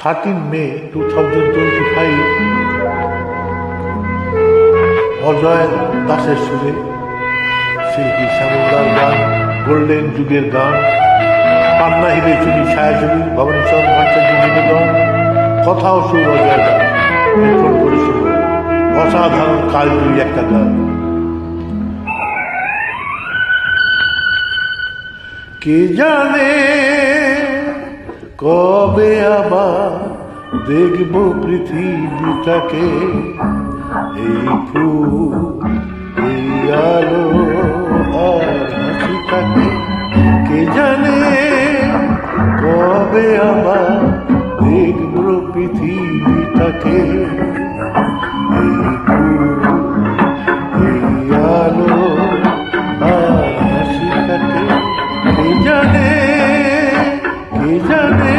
13 May 2025 Ajay দাসের সুরে শিল্পী শ্যামলদার গান, গোল্ডেন যুগের গান, পান্না হিরে চুরি ছায়াছবি, ভবানীচরণ ভট্টাচার্য নিবেদন, কথা ও সুর অজয় দাস হেডফোন করে শুরু। অসাধারণ কালজয়ী একটা গান। কে জানে কবে আবার দেখব পৃথিবীটাকে, এই ফুল, এই আলো আর হাসিটাকে। কে জানে কবে আবার দেখব পৃথিবীটাকে, এই ফুল, এই আলো আর হাসিটাকে। কে জানে, কে জানে।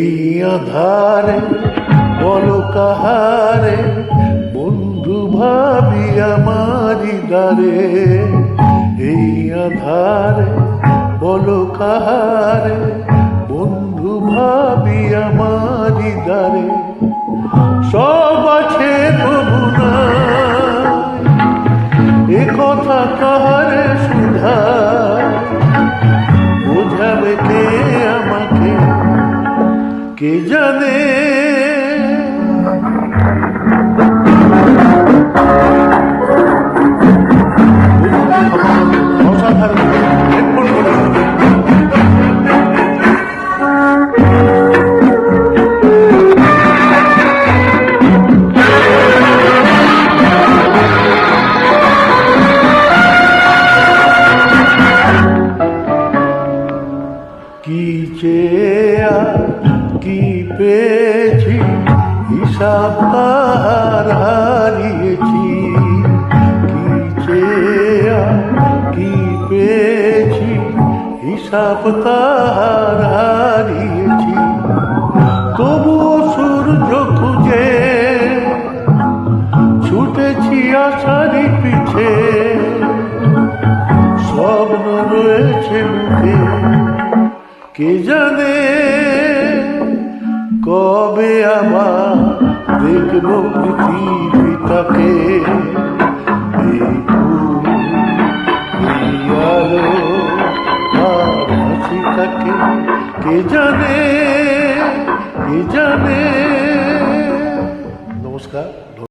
এই আধারে বলো কাহারে বন্ধু ভাবি আমারি দ্বারে, এই আধারে বলো কাহারে বন্ধু ভাবি আমারি দ্বারে। সব আছে তবু নাই, এ কথা কাহারে শুধায়, বোঝাবে কে আমাকে, কে জানে। কি চেয়ে কি পেয়েছি, হিসাব তাহার হারিয়েছি। কি চেয়ে কি পেয়েছি, হিসাব তাহার হারিয়েছি। তবু সূর্য খুঁজে ছুটেছি আশারি পিছে, স্বপ্ন রয়েছে মুখে, কে জানে কবে আবার দেখব পৃথিবীটাকে, এই ফুল, এই আলো আর হাসিটাকে। কে জানে, কে জানে। নমস্কার।